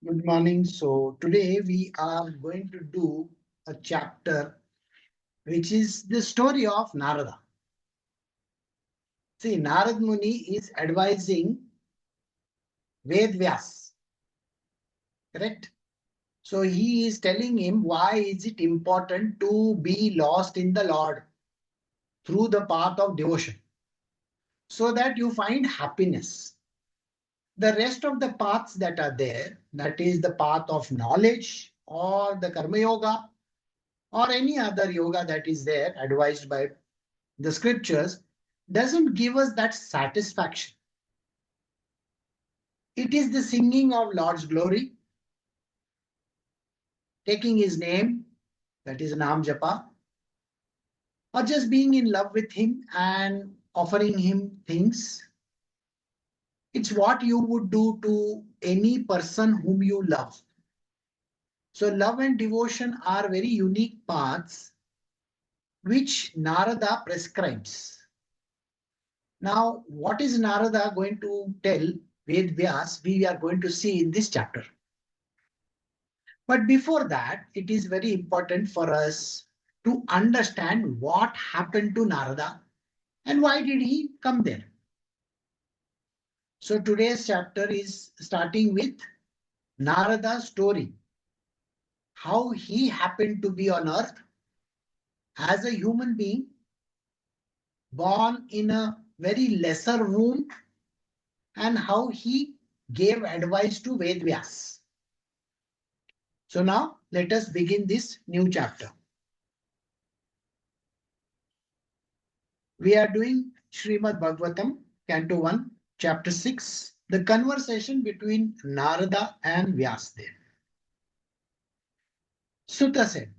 Good morning. So today we are going to do a chapter which is the story of Narada. See, Narad Muni is advising Vedvyas, correct? So he is telling him why is it important to be lost in the Lord through the path of devotion so that you find happiness. The rest of the paths that are there, that is the path of knowledge or the Karma Yoga or any other yoga that is there advised by the scriptures, doesn't give us that satisfaction. It is the singing of Lord's glory, taking his name, that is Nam Japa, or just being in love with him and offering him things. It's what you would do to any person whom you love. So love and devotion are very unique paths which Narada prescribes. Now, what is Narada going to tell Vedvyas? We are going to see in this chapter. But before that, it is very important for us to understand what happened to Narada and why did he come there. So today's chapter is starting with Narada's story, how he happened to be on earth as a human being, born in a very lesser womb, and how he gave advice to Vedvyas. So now let us begin this new chapter. We are doing Srimad Bhagavatam, Canto 1, Chapter 6, the conversation between Narada and Vyasdev. Sutta said,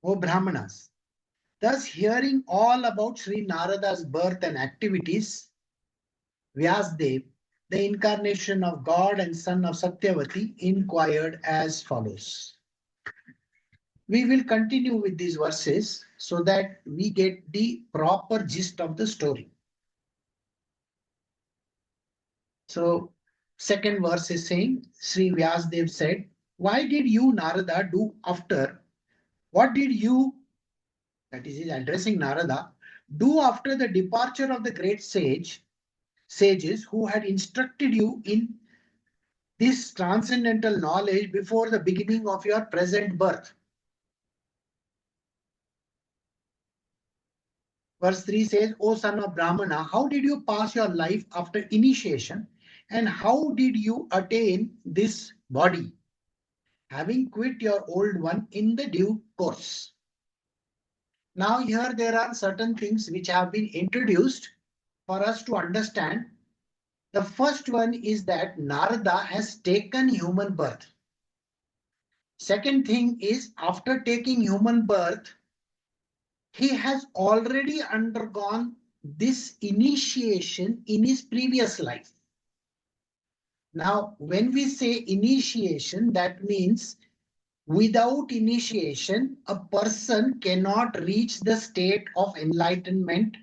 O Brahmanas, thus hearing all about Sri Narada's birth and activities, Vyasdev, the incarnation of God and son of Satyavati, inquired as follows. We will continue with these verses so that we get the proper gist of the story. So, second verse is saying, Sri Vyasdev said, why did you, Narada, do after? What did you, that is, he's addressing Narada, do after the departure of the great sages who had instructed you in this transcendental knowledge before the beginning of your present birth? Verse 3 says, O son of Brahmana, how did you pass your life after initiation and how did you attain this body, having quit your old one in the due course? Now here there are certain things which have been introduced for us to understand. The first one is that Narada has taken human birth. Second thing is, after taking human birth, he has already undergone this initiation in his previous life. Now, when we say initiation, that means without initiation, a person cannot reach the state of enlightenment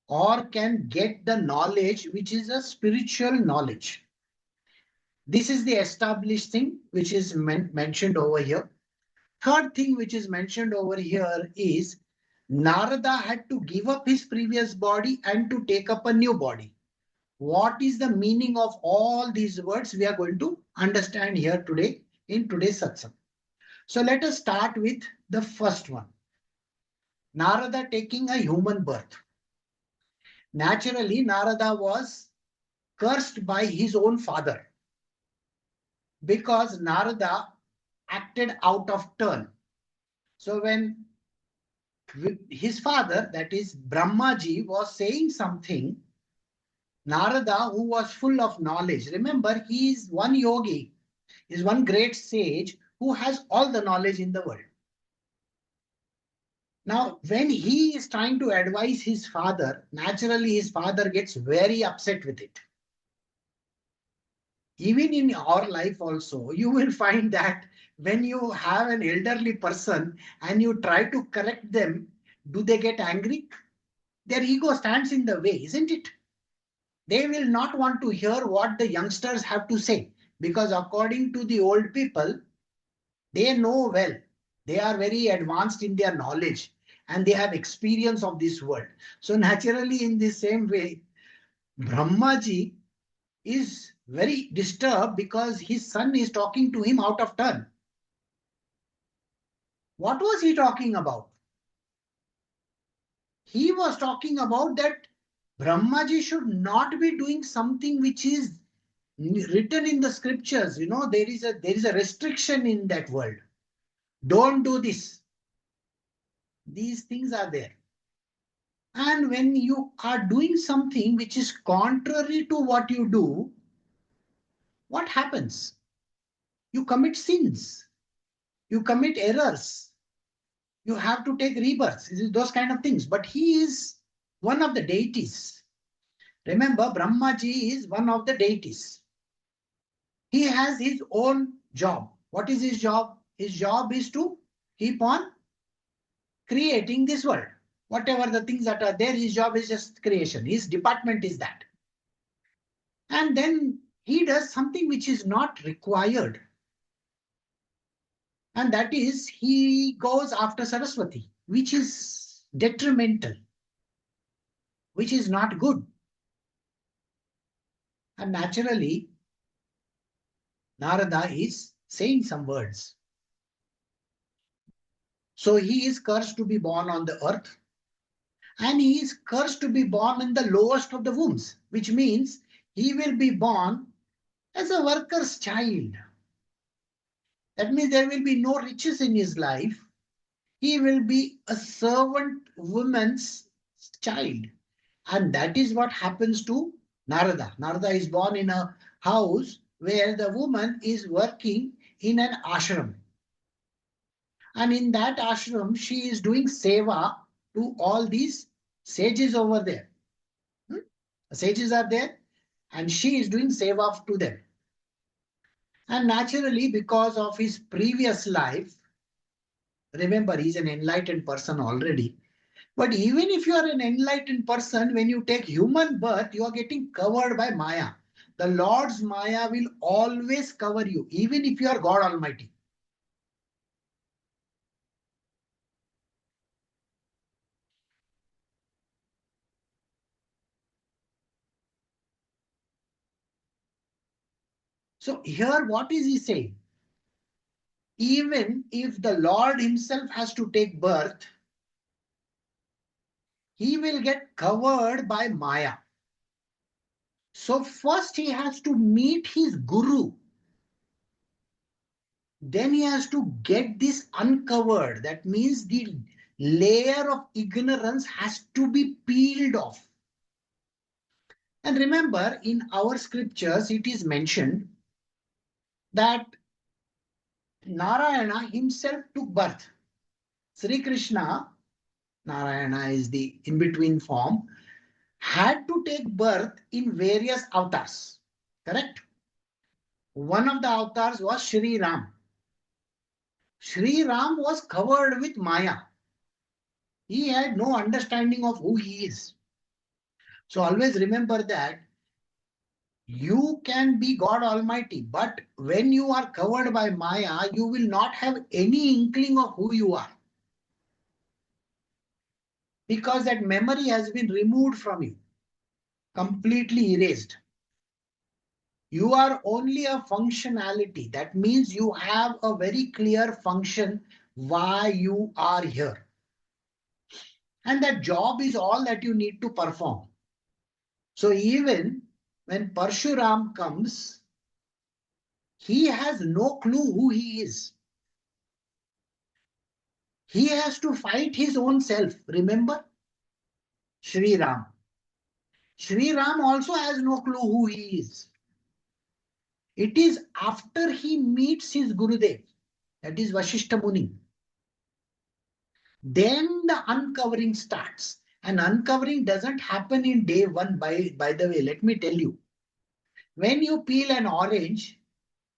or can get the knowledge which is a spiritual knowledge. This is the established thing which is mentioned over here. Third thing which is mentioned over here is Narada had to give up his previous body and to take up a new body. What is the meaning of all these words? We are going to understand here today in today's satsang. So let us start with the first one. Narada taking a human birth. Naturally, Narada was cursed by his own father because Narada acted out of turn. So when his father, that is Brahmaji, was saying something, Narada, who was full of knowledge, remember he is one yogi, is one great sage who has all the knowledge in the world. Now, when he is trying to advise his father, naturally his father gets very upset with it. Even in our life also, you will find that when you have an elderly person and you try to correct them, do they get angry? Their ego stands in the way, isn't it? They will not want to hear what the youngsters have to say. Because according to the old people, they know well. They are very advanced in their knowledge and they have experience of this world. So naturally, in the same way, Brahmaji is very disturbed because his son is talking to him out of turn. What was he talking about? He was talking about that Brahmaji should not be doing something which is written in the scriptures. There is a restriction in that world. Don't do this. These things are there. And when you are doing something which is contrary to what you do, what happens? You commit sins. You commit errors. You have to take rebirths. Those kind of things. But he is one of the deities. Remember, Brahmaji is one of the deities. He has his own job. What is his job? His job is to keep on creating this world. Whatever the things that are there, his job is just creation. His department is that. And then he does something which is not required. And that is, he goes after Saraswati, which is detrimental, which is not good. And naturally, Narada is saying some words. So he is cursed to be born on the earth. And he is cursed to be born in the lowest of the wombs, which means he will be born as a worker's child. That means there will be no riches in his life. He will be a servant woman's child. And that is what happens to Narada. Narada is born in a house where the woman is working in an ashram. And in that ashram, she is doing seva to all these sages over there. The sages are there and she is doing seva to them. And naturally, because of his previous life, remember, he's an enlightened person already. But even if you are an enlightened person, when you take human birth, you are getting covered by Maya. The Lord's Maya will always cover you, even if you are God Almighty. So here, what is he saying? Even if the Lord himself has to take birth, he will get covered by Maya. So first he has to meet his guru. Then he has to get this uncovered. That means the layer of ignorance has to be peeled off. And remember, in our scriptures, it is mentioned that Narayana himself took birth. Sri Krishna, Narayana is the in-between form, had to take birth in various avatars. Correct? One of the avatars was Shri Ram. Shri Ram was covered with Maya. He had no understanding of who he is. So always remember that you can be God Almighty, but when you are covered by Maya, you will not have any inkling of who you are. Because that memory has been removed from you, completely erased. You are only a functionality. That means you have a very clear function why you are here. And that job is all that you need to perform. So even when Parshuram comes, he has no clue who he is. He has to fight his own self. Remember? Sri Ram. Sri Ram also has no clue who he is. It is after he meets his Gurudev, that is Vashishta Muni, then the uncovering starts. And uncovering doesn't happen in day one. By the way, let me tell you. When you peel an orange,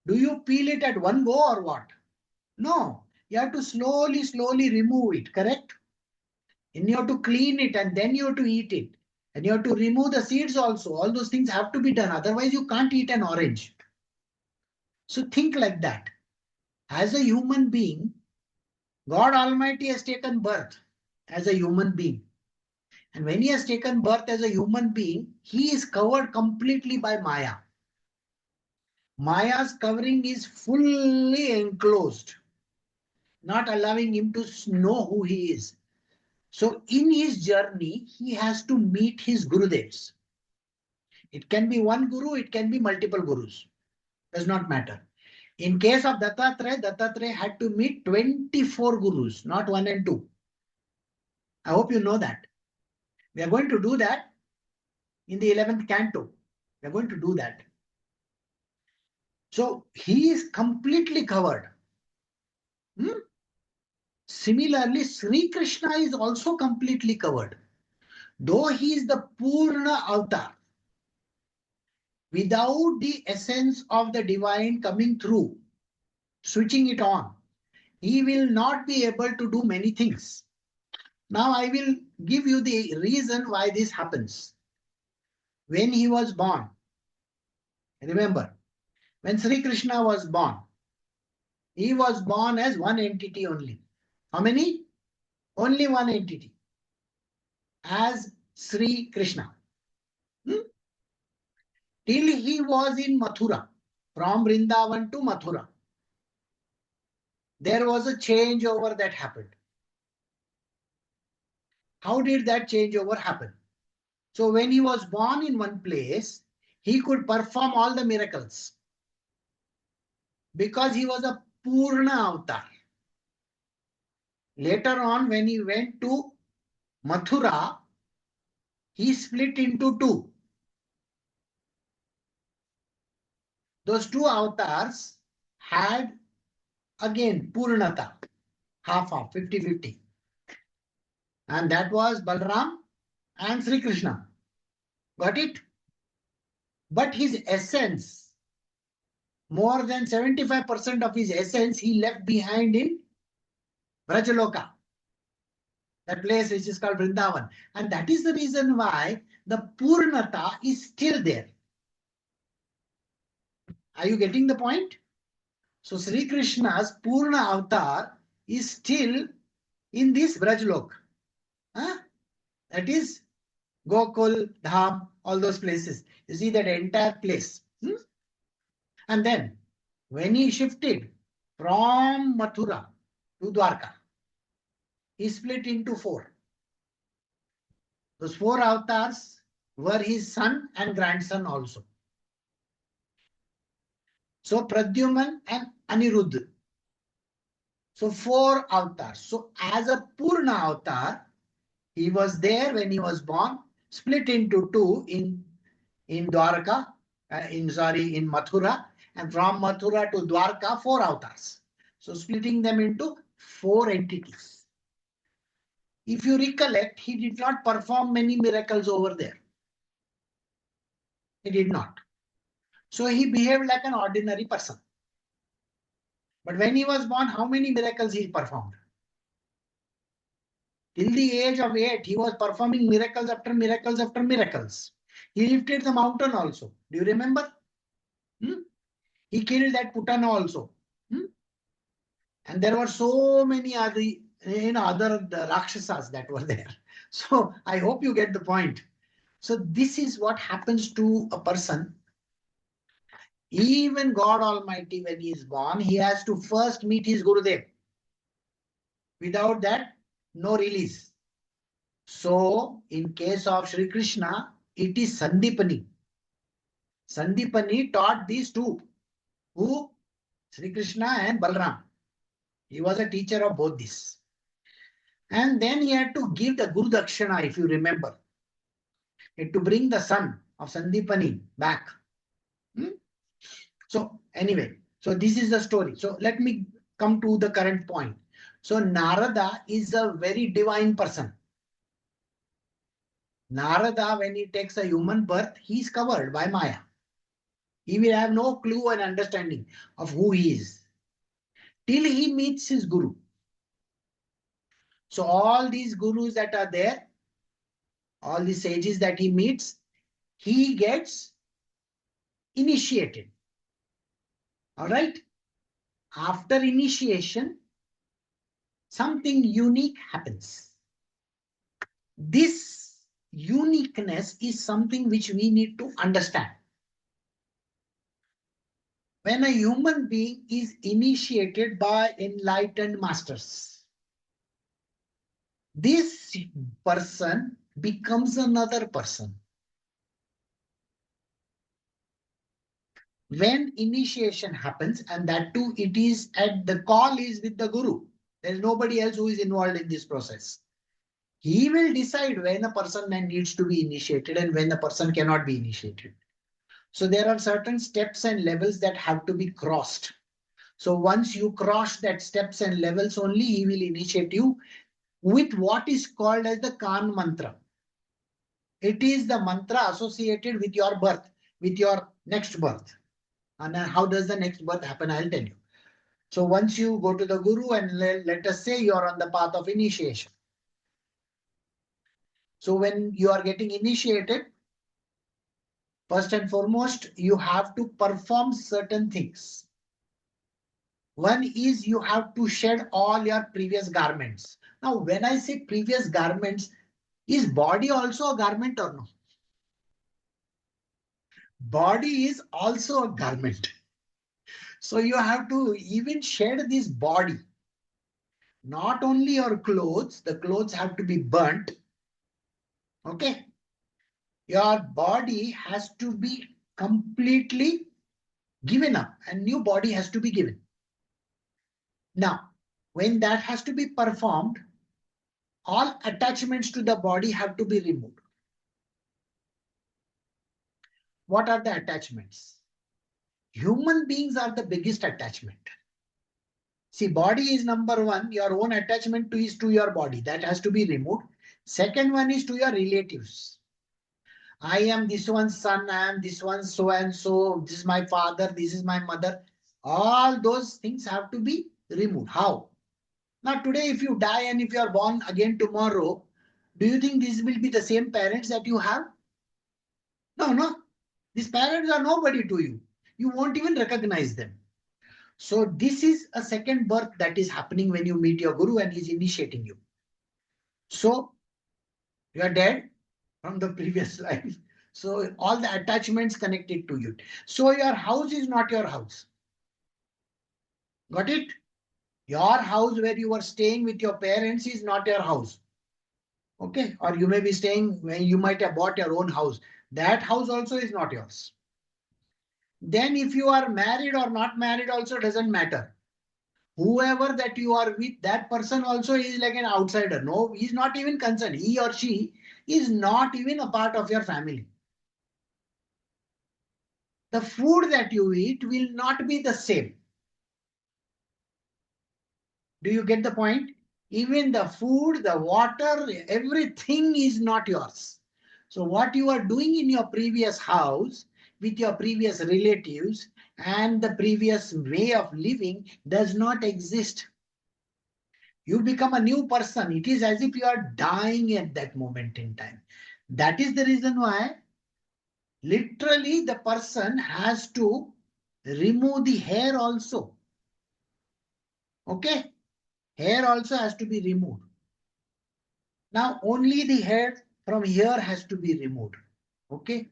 do you peel it at one go or what? No. You have to slowly remove it, correct? And you have to clean it and then you have to eat it. And you have to remove the seeds also. All those things have to be done. Otherwise, you can't eat an orange. So think like that. As a human being, God Almighty has taken birth as a human being. And when he has taken birth as a human being, he is covered completely by Maya. Maya's covering is fully enclosed, not allowing him to know who he is. So in his journey, he has to meet his Gurudevs. It can be one Guru, it can be multiple Gurus. Does not matter. In case of Dattatreya had to meet 24 Gurus, not one and two. I hope you know that. We are going to do that in the 11th canto. We are going to do that. So he is completely covered. Similarly, Sri Krishna is also completely covered. Though he is the Purna avatar, without the essence of the divine coming through, switching it on, he will not be able to do many things. Now I will give you the reason why this happens. When he was born, remember, when Sri Krishna was born, he was born as one entity only. How many? Only one entity. As Sri Krishna. Till he was in Mathura, from Vrindavan to Mathura, there was a changeover that happened. How did that changeover happen? So when he was born in one place, he could perform all the miracles because he was a Purna avatar. Later on, when he went to Mathura, he split into two. Those two avatars had again Purnata, half, 50-50. And that was Balram and Sri Krishna. Got it? But his essence, more than 75% of his essence, he left behind in Vrajaloka, that place which is called Vrindavan. And that is the reason why the Purnata is still there. Are you getting the point? So Sri Krishna's Purna avatar is still in this Vrajlok. That is Gokul, Dham, all those places. You see that entire place. And then when he shifted from Mathura to Dwarka, he split into four. Those four avatars were his son and grandson also. So Pradyuman and Aniruddha. So four avatars. So as a Purna avatar, he was there when he was born, split into two in Dwarka, in Mathura, and from Mathura to Dwarka, four avatars. So splitting them into four entities. If you recollect, he did not perform many miracles over there. He did not. So he behaved like an ordinary person. But when he was born, how many miracles he performed? Till the age of 8, he was performing miracles after miracles after miracles. He lifted the mountain also. Do you remember? He killed that Putana also. And there were so many other Rakshasas that were there. So I hope you get the point. So this is what happens to a person. Even God Almighty, when he is born, he has to first meet his Gurudev. Without that, no release. So in case of Sri Krishna, it is Sandipani. Sandipani taught these two. Who? Sri Krishna and Balram. He was a teacher of both these. And then he had to give the Guru Dakshana, if you remember. He had to bring the son of Sandipani back. So anyway, so this is the story. So let me come to the current point. So Narada is a very divine person. Narada, when he takes a human birth, he is covered by Maya. He will have no clue and understanding of who he is till he meets his Guru. So all these Gurus that are there, all the sages that he meets, he gets initiated. All right. After initiation, something unique happens. This uniqueness is something which we need to understand. When a human being is initiated by enlightened masters, this person becomes another person. When initiation happens, and that too, it is at the call is with the guru. There is nobody else who is involved in this process. He will decide when a person needs to be initiated and when a person cannot be initiated. So there are certain steps and levels that have to be crossed. So once you cross that steps and levels only, he will initiate you with what is called as the Kan mantra. It is the mantra associated with your birth, with your next birth. And how does the next birth happen? I'll tell you. So once you go to the guru and let us say you are on the path of initiation. So when you are getting initiated, first and foremost, you have to perform certain things. One is you have to shed all your previous garments. Now, when I say previous garments, is body also a garment or no? Body is also a garment. So you have to even shed this body. Not only your clothes, the clothes have to be burnt. Okay. Your body has to be completely given up, and new body has to be given. Now, when that has to be performed, all attachments to the body have to be removed. What are the attachments? Human beings are the biggest attachment. See, body is number one. Your own attachment is to your body. That has to be removed. Second one is to your relatives. I am this one's son. I am this one's so and so. This is my father. This is my mother. All those things have to be removed. How? Now, today, if you die and if you are born again tomorrow, do you think these will be the same parents that you have? No, no. These parents are nobody to you. You won't even recognize them. So this is a second birth that is happening when you meet your guru and he's initiating you. So you are dead from the previous life. So all the attachments connected to you. So your house is not your house. Got it? Your house where you are staying with your parents is not your house. Okay? Or you may be staying when you might have bought your own house. That house also is not yours. Then if you are married or not married also doesn't matter. Whoever that you are with, that person also is like an outsider. No, he's not even concerned. He or she is not even a part of your family. The food that you eat will not be the same. Do you get the point? Even the food, the water, everything is not yours. So what you are doing in your previous house with your previous relatives and the previous way of living does not exist. You become a new person. It is as if you are dying at that moment in time. That is the reason why literally the person has to remove the hair also. Okay? Hair also has to be removed. Now only the hair from here has to be removed. Okay?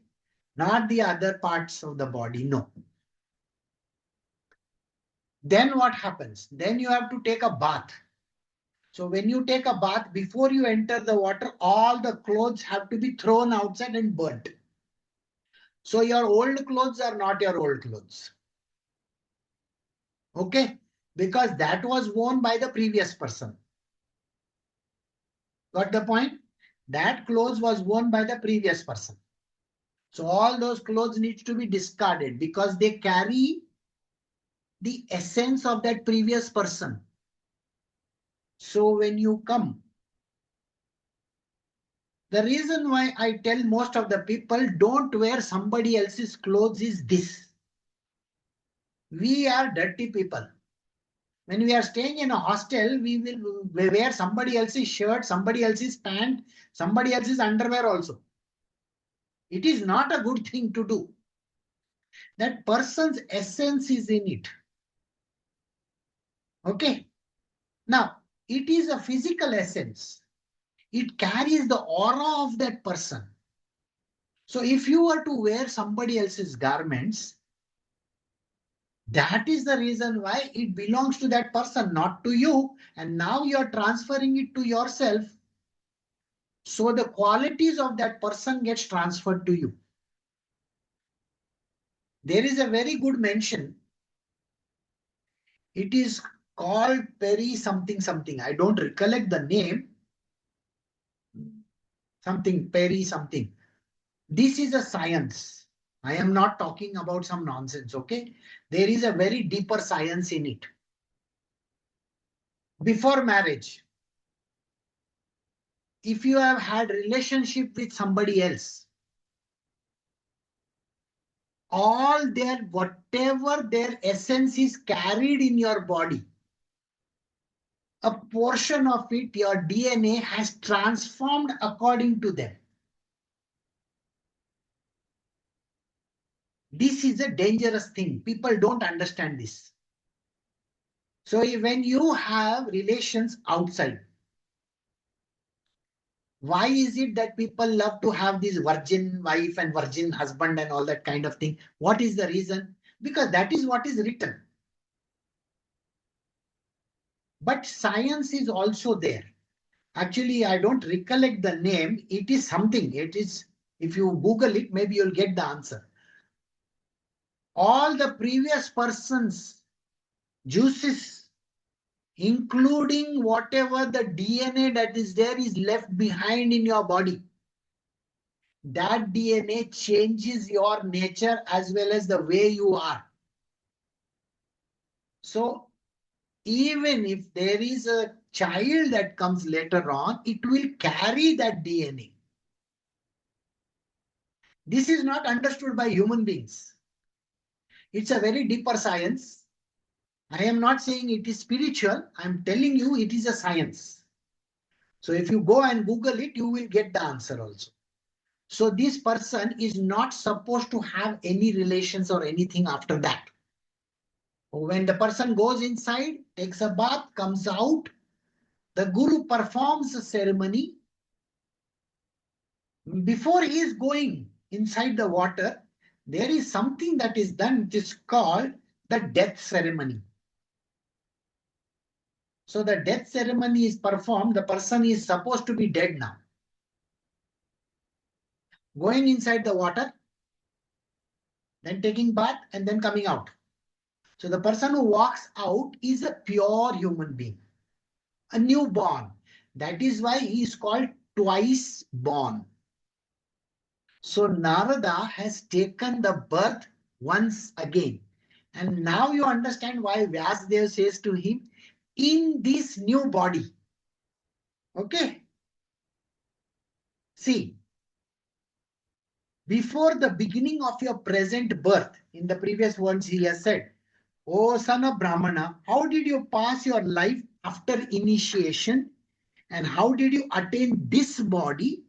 Not the other parts of the body. No. Then what happens? Then you have to take a bath. So when you take a bath, before you enter the water, all the clothes have to be thrown outside and burnt. So your old clothes are not your old clothes. Okay? Because that was worn by the previous person. Got the point? That clothes was worn by the previous person. So all those clothes need to be discarded because they carry the essence of that previous person. So when you come, the reason why I tell most of the people don't wear somebody else's clothes is this. We are dirty people. When we are staying in a hostel, we will wear somebody else's shirt, somebody else's pant, somebody else's underwear also. It is not a good thing to do. That person's essence is in it. Okay. Now, it is a physical essence. It carries the aura of that person. So if you were to wear somebody else's garments, that is the reason why it belongs to that person, not to you. And now you're transferring it to yourself. So the qualities of that person gets transferred to you. There is a very good mention. It is called Peri something something. I don't recollect the name. Something Peri something. This is a science. I am not talking about some nonsense, okay? There is a very deeper science in it. Before marriage, if you have had relationship with somebody else, all their, whatever their essence is carried in your body, a portion of it, your DNA has transformed according to them. This is a dangerous thing. People don't understand this. So when you have relations outside, why is it that people love to have this virgin wife and virgin husband and all that kind of thing? What is the reason? Because that is what is written. But science is also there. Actually, I don't recollect the name. It is something. It is, if you Google it, maybe you'll get the answer. All the previous person's juices, including whatever the DNA that is there is left behind in your body, that DNA changes your nature as well as the way you are. So even if there is a child that comes later on, it will carry that DNA. This is not understood by human beings. It's a very deeper science. I am not saying it is spiritual. I'm telling you it is a science. So if you go and Google it, you will get the answer also. So this person is not supposed to have any relations or anything after that. When the person goes inside, takes a bath, comes out, the guru performs a ceremony. Before he is going inside the water, there is something that is done, which is called the death ceremony. So the death ceremony is performed. The person is supposed to be dead now. Going inside the water, then taking bath, and then coming out. So the person who walks out is a pure human being, a newborn. That is why he is called twice born. So Narada has taken the birth once again. And now you understand why Vyasdev says to him, in this new body. Okay. See, before the beginning of your present birth, in the previous words he has said, O son of Brahmana, how did you pass your life after initiation? And how did you attain this body,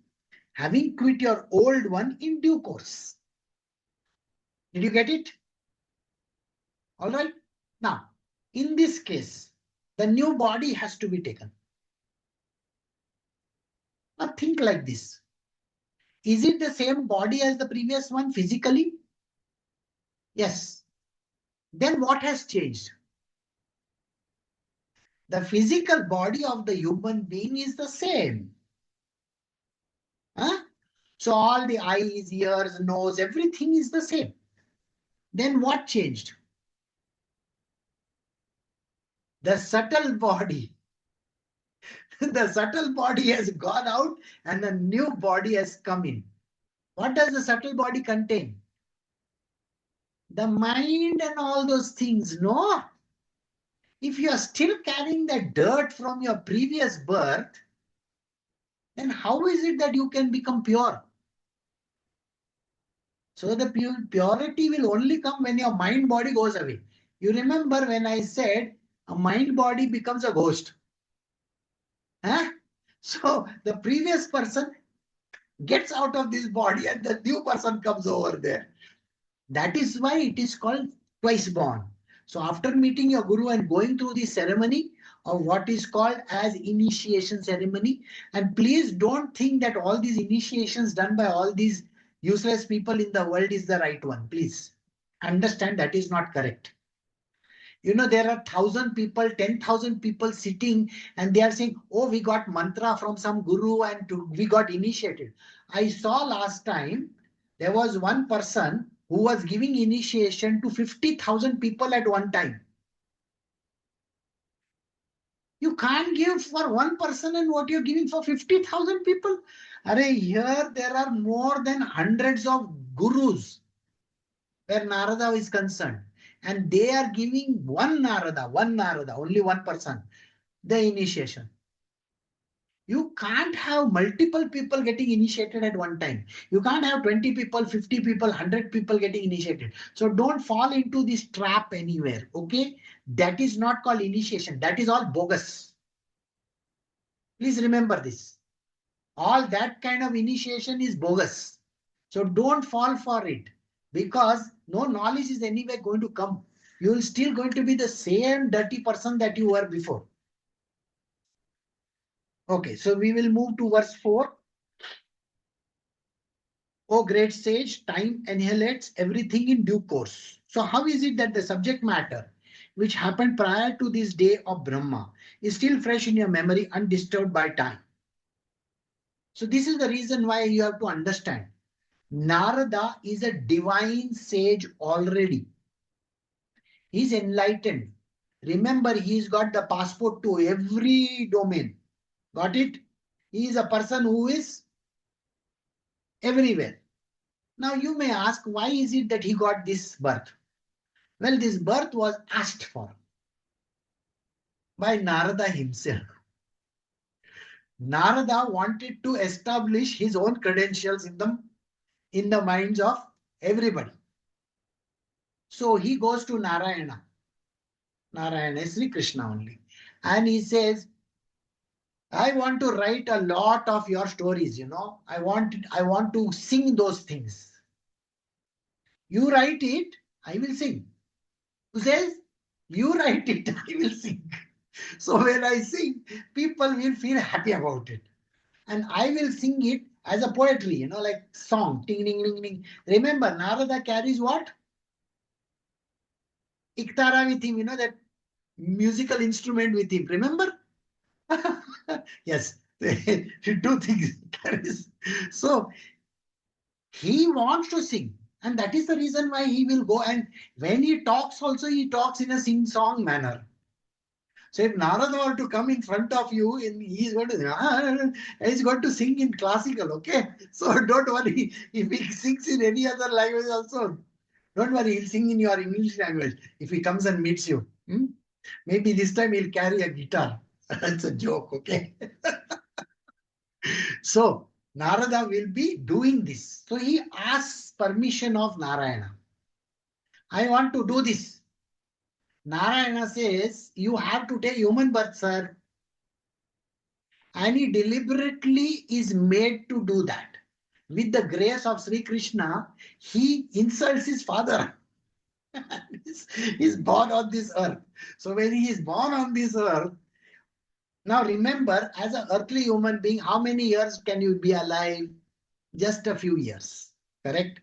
having quit your old one in due course? Did you get it? All right. Now, in this case, the new body has to be taken. Now think like this. Is it the same body as the previous one physically? Yes. Then what has changed? The physical body of the human being is the same. Huh? So all the eyes, ears, nose, everything is the same. Then what changed? The subtle body. The subtle body has gone out and the new body has come in. What does the subtle body contain? The mind and all those things, no? If you are still carrying the dirt from your previous birth, then how is it that you can become pure? So the purity will only come when your mind body goes away. You remember when I said a mind body becomes a ghost. Huh? So the previous person gets out of this body and the new person comes over there. That is why it is called twice born. So after meeting your guru and going through the ceremony of what is called as initiation ceremony, and please don't think that all these initiations done by all these useless people in the world is the right one. Please understand that is not correct. You know, there are 1,000 people, 10,000 people sitting and they are saying, oh, we got mantra from some guru and we got initiated. I saw last time there was one person who was giving initiation to 50,000 people at one time. You can't give for one person and what you're giving for 50,000 people. Here there are more than hundreds of gurus where Narada is concerned. And they are giving one Narada, only one person, the initiation. You can't have multiple people getting initiated at one time. You can't have 20 people, 50 people, 100 people getting initiated. So don't fall into this trap anywhere. Okay. That is not called initiation. That is all bogus. Please remember this. All that kind of initiation is bogus. So don't fall for it because no knowledge is anyway going to come. You will still going to be the same dirty person that you were before. Okay, so we will move to verse 4. O great sage, time annihilates everything in due course. So how is it that the subject matter which happened prior to this day of Brahma is still fresh in your memory, undisturbed by time? So this is the reason why you have to understand. Narada is a divine sage already. He's enlightened. Remember, he's got the passport to every domain. Got it? He is a person who is everywhere. Now you may ask, why is it that he got this birth? Well, this birth was asked for by Narada himself. Narada wanted to establish his own credentials in the minds of everybody. So he goes to Narayana. Narayana is Sri Krishna only. And he says, I want to write a lot of your stories, I want to sing those things. You write it, I will sing. Who says? You write it, I will sing. So when I sing, people will feel happy about it. And I will sing it as a poetry, like song. Ting, ding, ding, ding. Remember, Narada carries what? Iktara with him, that musical instrument with him. Remember? Yes, two things. So he wants to sing. And that is the reason why he will go. And when he talks also, he talks in a sing-song manner. So if Narada were to come in front of you, he's going to sing in classical, okay? So don't worry. If he sings in any other language also, don't worry. He'll sing in your English language if he comes and meets you. Maybe this time he'll carry a guitar. It's a joke, okay? So Narada will be doing this. So he asks permission of Narayana. I want to do this. Narayana says, you have to take human birth, sir. And he deliberately is made to do that. With the grace of Sri Krishna, he insults his father. He's born on this earth. So when he is born on this earth, now remember, as an earthly human being, how many years can you be alive? Just a few years, correct?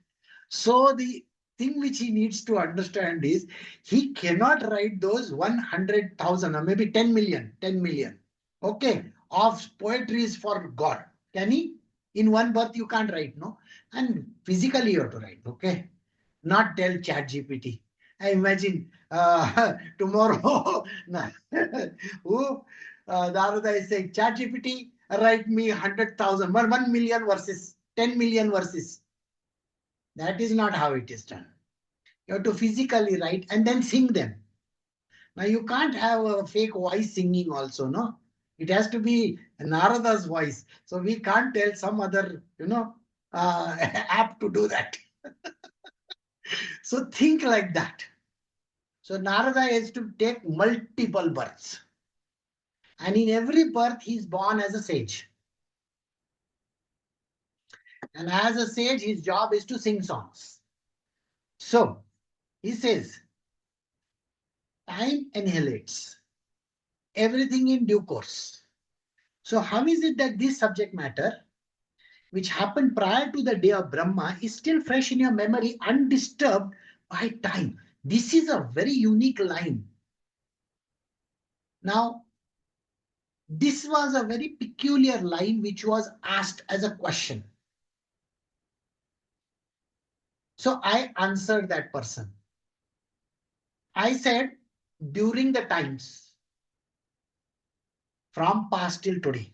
So the thing which he needs to understand is he cannot write those 100,000 or maybe 10 million, okay, of poetries for God. Can he? In one birth you can't write, no? And physically you have to write, okay? Not tell ChatGPT. I imagine tomorrow, Narada is saying, ChatGPT, write me 100,000, 1 million verses, 10 million verses. That is not how it is done. You have to physically write and then sing them. Now you can't have a fake voice singing also, no? It has to be Narada's voice. So we can't tell some other, app to do that. So think like that. So Narada has to take multiple births. And in every birth, he is born as a sage. And as a sage, his job is to sing songs. So he says, time annihilates everything in due course. So how is it that this subject matter, which happened prior to the day of Brahma, is still fresh in your memory, undisturbed by time? This is a very unique line. Now, this was a very peculiar line which was asked as a question. So I answered that person. I said, during the times from past till today,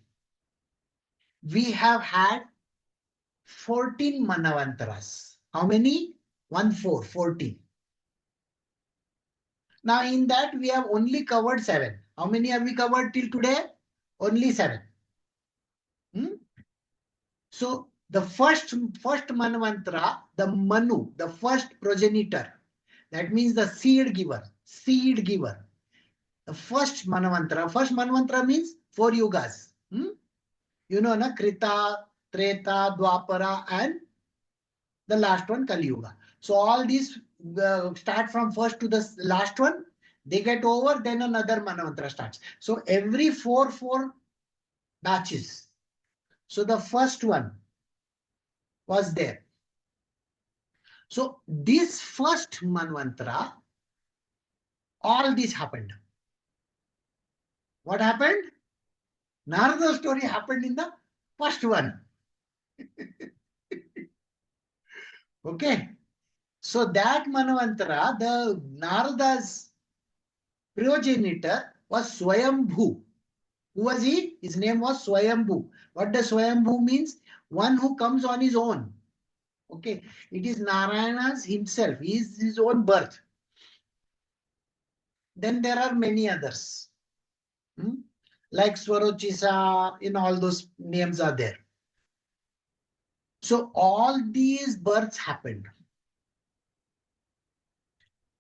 we have had 14 Manavantaras. How many? 14. Now in that we have only covered 7. How many have we covered till today? Only 7. So the first Manvantara, the Manu, the first progenitor, that means the seed giver. The first Manvantara means 4 yugas. You know, na, Krita, Treta, Dwapara, and the last one, Kali Yuga. So all these start from first to the last one. They get over, then another Manvantara starts. So every four batches. So the first one was there. So this first Manvantara, all this happened. What happened? Narada story happened in the first one. Okay. So that Manvantara, the Narada's progenitor was Swayambhu. Who was he? His name was Swayambhu. What does Swayambhu means? One who comes on his own. Okay. It is Narayana's himself. He is his own birth. Then there are many others. Like Swarochisa, all those names are there. So all these births happened.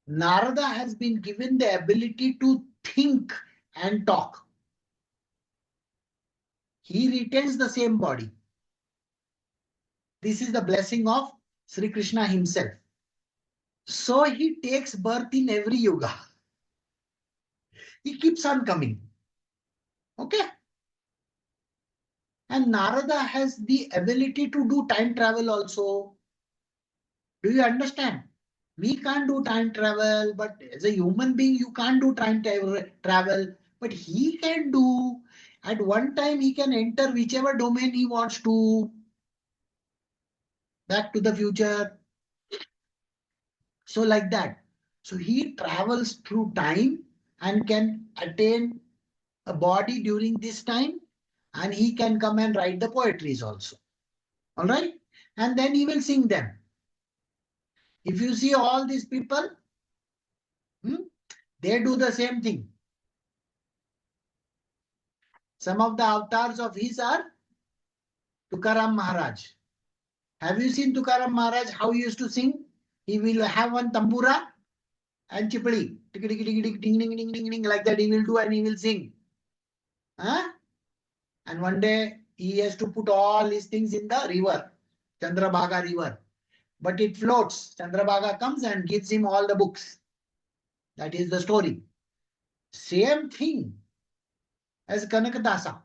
Narada has been given the ability to think and talk. He retains the same body. This is the blessing of Sri Krishna himself. So he takes birth in every yuga. He keeps on coming. Okay. And Narada has the ability to do time travel also. Do you understand? We can't do time travel, but as a human being, you can't do time travel. But he can do. At one time, he can enter whichever domain he wants to. Back to the future. So like that. So he travels through time and can attain a body during this time. And he can come and write the poetries also. All right. And then he will sing them. If you see all these people, they do the same thing. Some of the avatars of his are Tukaram Maharaj. Have you seen Tukaram Maharaj, how he used to sing? He will have one tambura and chipadi. Ding, ding, ding, ding, ding, ding, ding, like that he will do and he will sing. Huh? And one day he has to put all these things in the river, Chandrabhaga river. But it floats. Chandrabhaga comes and gives him all the books. That is the story. Same thing as Kanakadasa.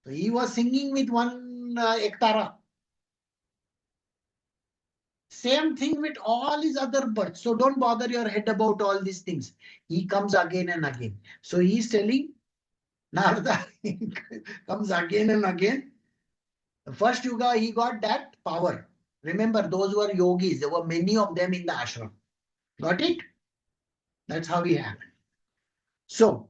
So he was singing with one Ektara. Same thing with all his other births. So don't bother your head about all these things. He comes again and again. So he's telling Narada comes again and again. The first yuga, he got that power. Remember, those were yogis. There were many of them in the ashram. Got it? That's how he happened. So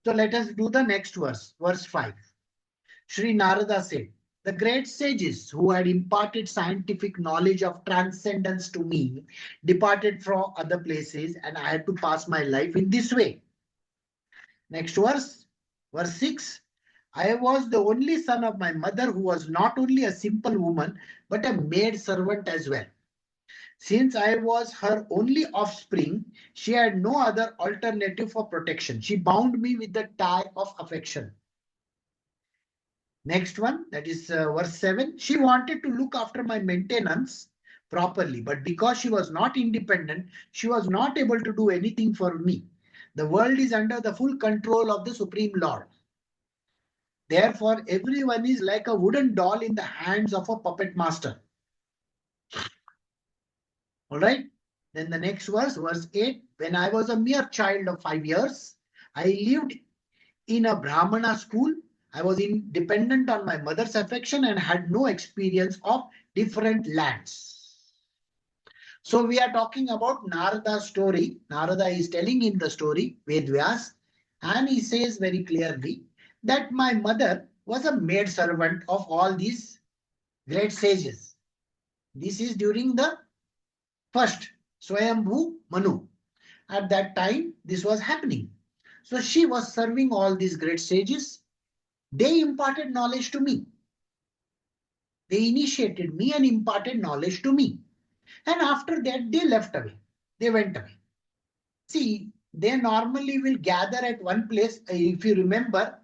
let us do the next verse, verse 5. Sri Narada said, the great sages who had imparted scientific knowledge of transcendence to me departed from other places, and I had to pass my life in this way. Next verse, verse 6. I was the only son of my mother who was not only a simple woman, but a maid servant as well. Since I was her only offspring, she had no other alternative for protection. She bound me with the tie of affection. Next one, that is verse 7. She wanted to look after my maintenance properly, but because she was not independent, she was not able to do anything for me. The world is under the full control of the Supreme Lord. Therefore, everyone is like a wooden doll in the hands of a puppet master. All right. Then the next verse, verse 8. When I was a mere child of 5 years, I lived in a Brahmana school. I was independent on my mother's affection and had no experience of different lands. So we are talking about Narada's story. Narada is telling him the story, Vedvyas, and he says very clearly that my mother was a maid servant of all these great sages. This is during the first Swayambhu Manu. At that time, this was happening. So she was serving all these great sages. They imparted knowledge to me. They initiated me and imparted knowledge to me. And after that, they left away. They went away. See, they normally will gather at one place. If you remember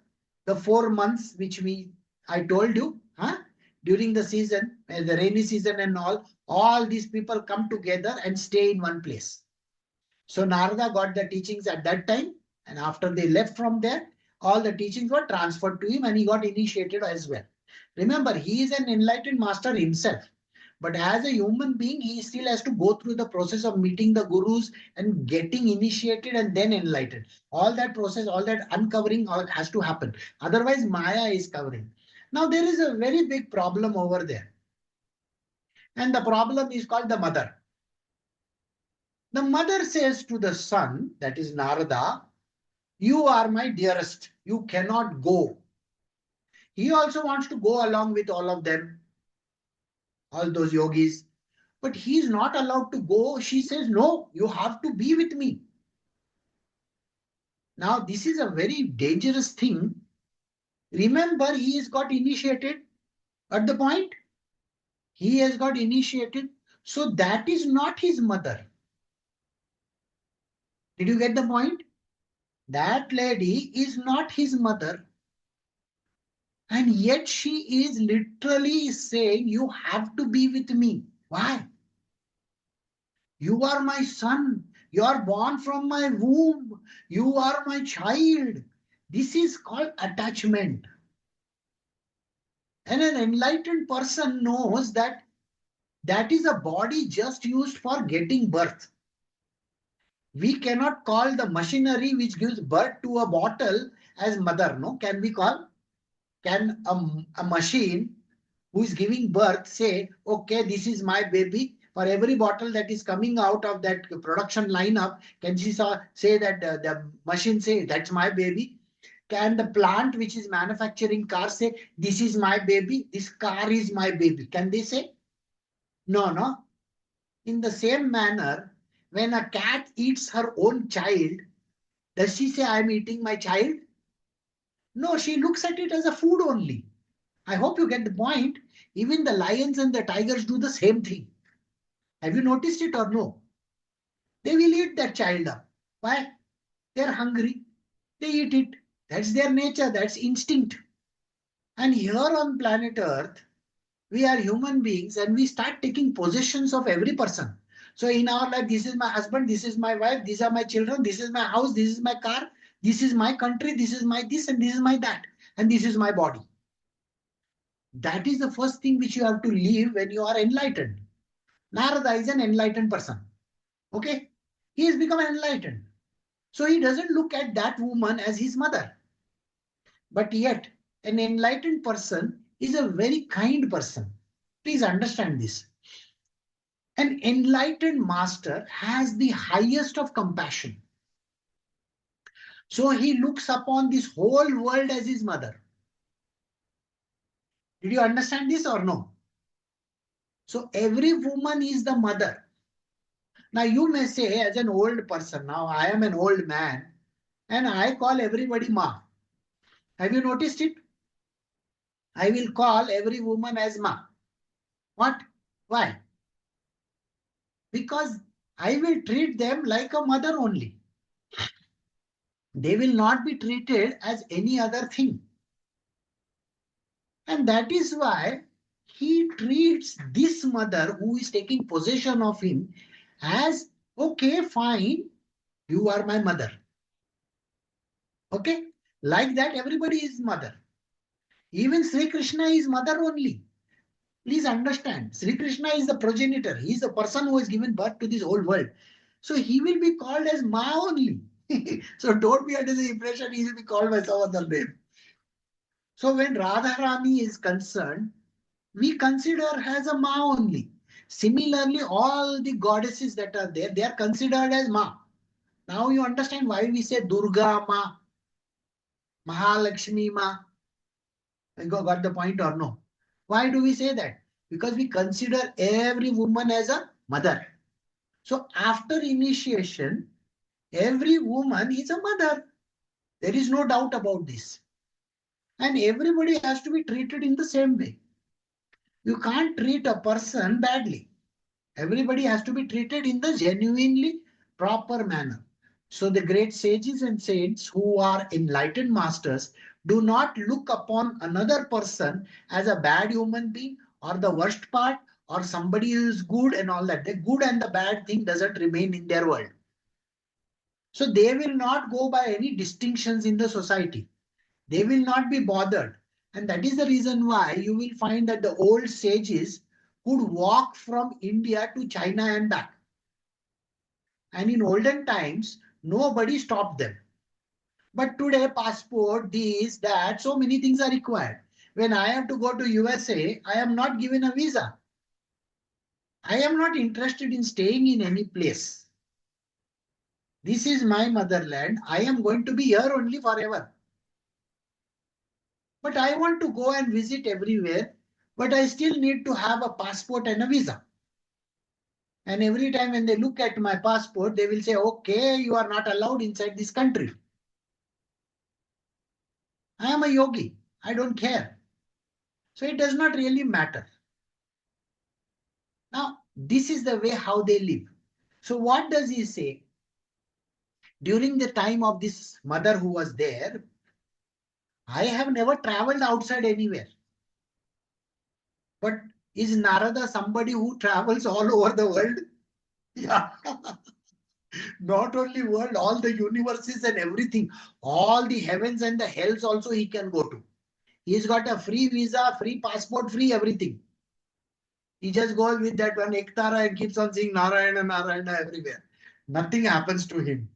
the 4 months which I told you, during the season, the rainy season and all these people come together and stay in one place. So Narada got the teachings at that time, and after they left from there, all the teachings were transferred to him and he got initiated as well. Remember, he is an enlightened master himself. But as a human being, he still has to go through the process of meeting the gurus and getting initiated and then enlightened. All that process, all that uncovering has to happen. Otherwise, Maya is covering. Now, there is a very big problem over there. And the problem is called the mother. The mother says to the son, that is Narada, you are my dearest. You cannot go. He also wants to go along with all of them, all those yogis. But he is not allowed to go. She says, no, you have to be with me. Now, this is a very dangerous thing. Remember, he has got initiated at the point. He has got initiated. So that is not his mother. Did you get the point? That lady is not his mother. And yet she is literally saying, you have to be with me. Why? You are my son. You are born from my womb. You are my child. This is called attachment. And an enlightened person knows that that is a body just used for getting birth. We cannot call the machinery which gives birth to a bottle as mother. No, can we call? Can a machine who is giving birth say, okay, this is my baby? For every bottle that is coming out of that production lineup, can she say that the machine say, that's my baby? Can the plant which is manufacturing cars say, this is my baby, this car is my baby? Can they say? No, no. In the same manner, when a cat eats her own child, does she say, I'm eating my child? No, she looks at it as a food only. I hope you get the point. Even the lions and the tigers do the same thing. Have you noticed it or no? They will eat that child up. Why? They're hungry. They eat it. That's their nature. That's instinct. And here on planet Earth, we are human beings and we start taking possessions of every person. So in our life, this is my husband, this is my wife, these are my children, this is my house, this is my car, this is my country, this is my this and this is my that, and this is my body. That is the first thing which you have to leave when you are enlightened. Narada is an enlightened person. Okay? He has become enlightened. So he doesn't look at that woman as his mother. But yet, an enlightened person is a very kind person. Please understand this. An enlightened master has the highest of compassion. So he looks upon this whole world as his mother. Did you understand this or no? So every woman is the mother. Now you may say, as an old person, now I am an old man and I call everybody Ma. Have you noticed it? I will call every woman as Ma. What? Why? Because I will treat them like a mother only. They will not be treated as any other thing. And that is why he treats this mother who is taking possession of him as, okay, fine, you are my mother. Okay? Like that, everybody is mother. Even Sri Krishna is mother only. Please understand, Sri Krishna is the progenitor. He is the person who has given birth to this whole world. So he will be called as Ma only. So don't be under the impression he will be called by some other name. So when Radharani is concerned, we consider her as a Ma only. Similarly, all the goddesses that are there, they are considered as Ma. Now you understand why we say Durga Ma, Mahalakshmi Ma. Got the point or no? Why do we say that? Because we consider every woman as a mother. So after initiation, every woman is a mother. There is no doubt about this. And everybody has to be treated in the same way. You can't treat a person badly. Everybody has to be treated in the genuinely proper manner. So the great sages and saints who are enlightened masters do not look upon another person as a bad human being or the worst part or somebody who is good and all that. The good and the bad thing doesn't remain in their world. So they will not go by any distinctions in the society. They will not be bothered. And that is the reason why you will find that the old sages could walk from India to China and back. And in olden times, nobody stopped them. But today, passport, this, that, so many things are required. When I have to go to USA, I am not given a visa. I am not interested in staying in any place. This is my motherland. I am going to be here only forever. But I want to go and visit everywhere. But I still need to have a passport and a visa. And every time when they look at my passport, they will say, okay, you are not allowed inside this country. I am a yogi. I don't care. So it does not really matter. Now, this is the way how they live. So what does he say? During the time of this mother who was there, I have never traveled outside anywhere. But is Narada somebody who travels all over the world? Yeah. Not only world, all the universes and everything, all the heavens and the hells also he can go to. He's got a free visa, free passport, free everything. He just goes with that one Ektara and keeps on saying Narayana, Narayana everywhere. Nothing happens to him.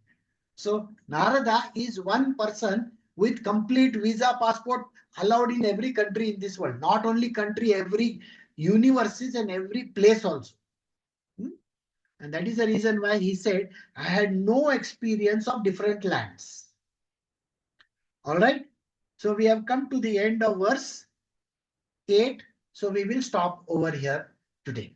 So Narada is one person with complete visa, passport allowed in every country in this world. Not only country, every universes and every place also. And that is the reason why he said, I had no experience of different lands. All right. So we have come to the end of verse 8. So we will stop over here today.